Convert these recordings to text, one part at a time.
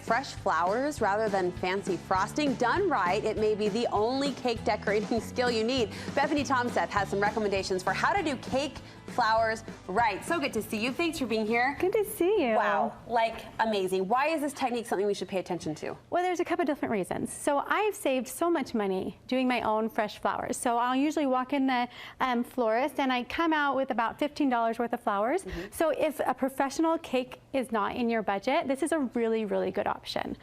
fresh flowers rather than fancy frosting. Done right, it may be the only cake decorating skill you need. Betheny Tomseth has some recommendations for how to do cake flowers right. So good to see you. Thanks for being here. Good to see you. Wow, like amazing. Why is this technique something we should pay attention to? Well, there's a couple different reasons. So I've saved so much money doing my own fresh flowers. So I'll usually walk in the florist and I come out with about $15 worth of flowers. So if a professional cake is not in your budget, this is a really, really good option.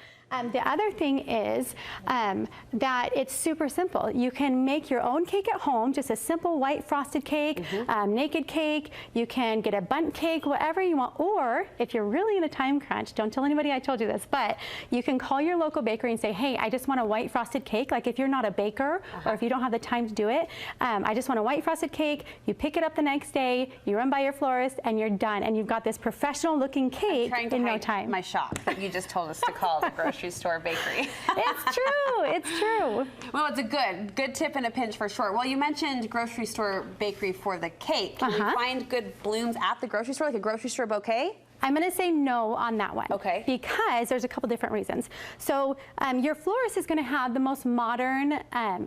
The other thing is that it's super simple. You can make your own cake at home, just a simple white frosted cake, naked cake. You can get a bundt cake, whatever you want. Or if you're really in a time crunch, don't tell anybody I told you this, but you can call your local bakery and say, hey, I just want a white frosted cake. Like if you're not a baker or if you don't have the time to do it, I just want a white frosted cake. You pick it up the next day, you run by your florist, and you're done. And you've got this professional looking cake in no time. My shock that you just told us to call the grocery store bakery. It's true. It's true. Well, it's a good tip in a pinch for sure. Well, you mentioned grocery store bakery for the cake. Can we find good blooms at the grocery store, like a grocery store bouquet? I'm going to say no on that one. Okay. Because there's a couple different reasons. So your florist is going to have the most modern,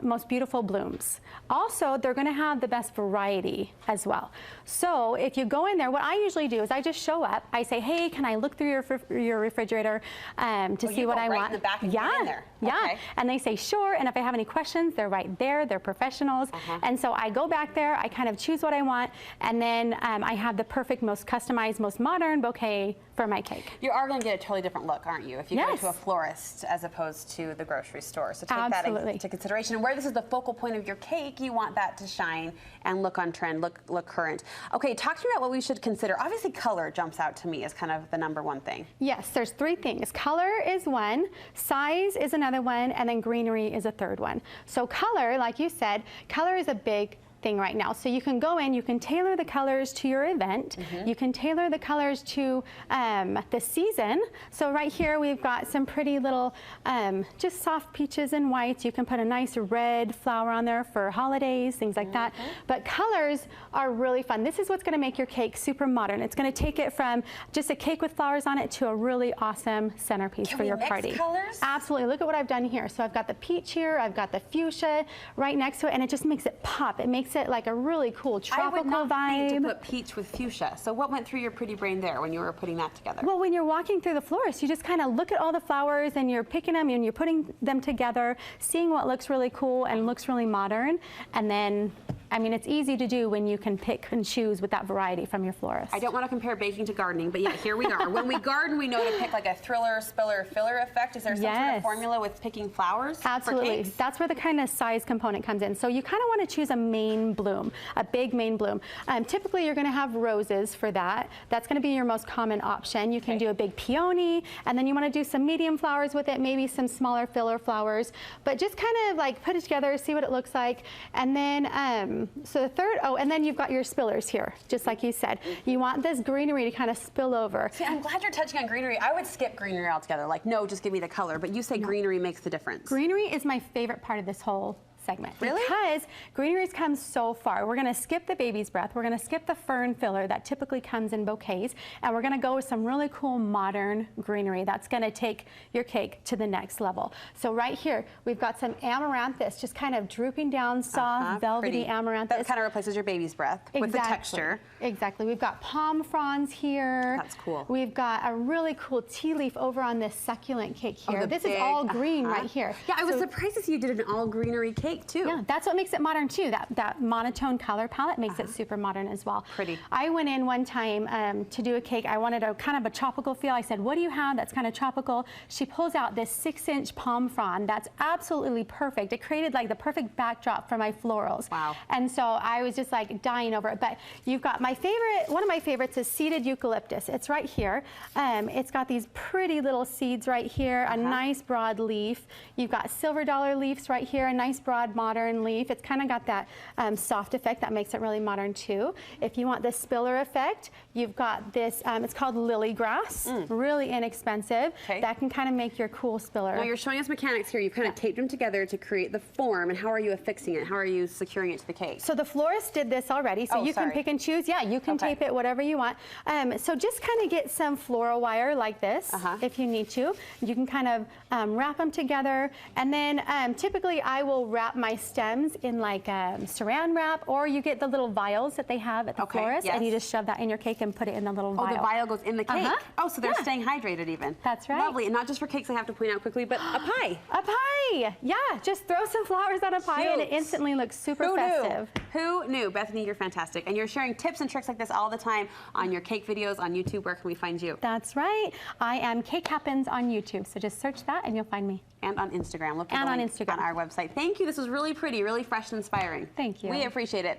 most beautiful blooms. Also, they're going to have the best variety as well. So if you go in there, what I usually do is I just show up. I say, hey, can I look through your refrigerator to see what I want? In the back and get in there. Yeah. Okay. And they say, sure. And if I have any questions, they're right there. They're professionals. And so I go back there. I kind of choose what I want. And then I have the perfect, most customized, most modern bouquet for my cake. You are going to get a totally different look, aren't you, if you go to a florist as opposed to the grocery store. So take that into consideration. And where this is the focal point of your cake, you want that to shine and look on trend, look current. Okay, talk to me about what we should consider. Obviously, color jumps out to me as kind of the #1 thing. Yes, there's 3 things. Color is one, size is another one, and then greenery is a third one. So color, like you said, color is a big thing right now. So you can go in, you can tailor the colors to your event. You can tailor the colors to the season. So right here we've got some pretty little just soft peaches and whites. You can put a nice red flower on there for holidays, things like that. But colors are really fun. This is what's going to make your cake super modern. It's going to take it from just a cake with flowers on it to a really awesome centerpiece for your party. Colors? Absolutely. Look at what I've done here. So I've got the peach here, I've got the fuchsia right next to it, and it just makes it pop. It makes it like a really cool tropical vibe. I would not think to put peach with fuchsia. So what went through your pretty brain there when you were putting that together? Well, when you're walking through the florist, you just kind of look at all the flowers and you're picking them and you're putting them together, seeing what looks really cool and looks really modern. And then, I mean, it's easy to do when you can pick and choose with that variety from your florist. I don't want to compare baking to gardening, but yeah, here we are. When we garden, we know to pick like a thriller, spiller, filler effect. Is there some sort of formula with picking flowers? Absolutely. That's where the kind of size component comes in. So you kind of want to choose a main bloom, a big main bloom. Typically, you're going to have roses for that. That's going to be your most common option. You can do a big peony, and then you want to do some medium flowers with it, maybe some smaller filler flowers. But just kind of like put it together, see what it looks like, and then so the third, and then you've got your spillers here, just like you said. You want this greenery to kind of spill over. See, I'm glad you're touching on greenery. I would skip greenery altogether. Like, no, just give me the color. But you say greenery makes the difference. Greenery is my favorite part of this whole segment. Really? Because greenery's come so far. We're going to skip the baby's breath. We're going to skip the fern filler that typically comes in bouquets. And we're going to go with some really cool modern greenery that's going to take your cake to the next level. So right here, we've got some amaranthus just kind of drooping down, soft, velvety amaranthus. That kind of replaces your baby's breath with the texture. Exactly. We've got palm fronds here. That's cool. We've got a really cool tea leaf over on this succulent cake here. This is all green right here. Yeah, I was surprised to see you did an all greenery cake too. Yeah, that's what makes it modern too. That monotone color palette makes it super modern as well. Pretty. I went in one time to do a cake. I wanted a kind of a tropical feel. I said, what do you have that's kind of tropical? She pulls out this 6-inch palm frond that's absolutely perfect. It created like the perfect backdrop for my florals. Wow. And so I was just like dying over it. But you've got my favorite, one of my favorites is seeded eucalyptus. It's right here. It's got these pretty little seeds right here, a nice broad leaf. You've got silver dollar leaves right here, a nice broad add modern leaf. It's kind of got that soft effect that makes it really modern too. If you want the spiller effect, you've got this, it's called lily grass, really inexpensive. That can kind of make your cool spiller. Now you're showing us mechanics here. You've kind of taped them together to create the form, and how are you affixing it? How are you securing it to the cake? So the florist did this already, so you can pick and choose. Yeah, you can tape it whatever you want. So just kind of get some floral wire like this if you need to. You can kind of wrap them together, and then typically I will wrap my stems in like saran wrap, or you get the little vials that they have at the florist, and you just shove that in your cake and put it in the little vial. Oh, the vial goes in the cake. Oh, so they're staying hydrated even. That's right. Lovely, and not just for cakes, I have to point out quickly, but a pie. A pie, yeah. Just throw some flowers on a pie and it instantly looks super festive. Who knew? Bethany, you're fantastic. And you're sharing tips and tricks like this all the time on your cake videos on YouTube. Where can we find you? That's right. I am Cake Happens on YouTube, so just search that and you'll find me. And on Instagram. Look for the link on our website. Thank you. This was really pretty, really fresh and inspiring. Thank you. We appreciate it.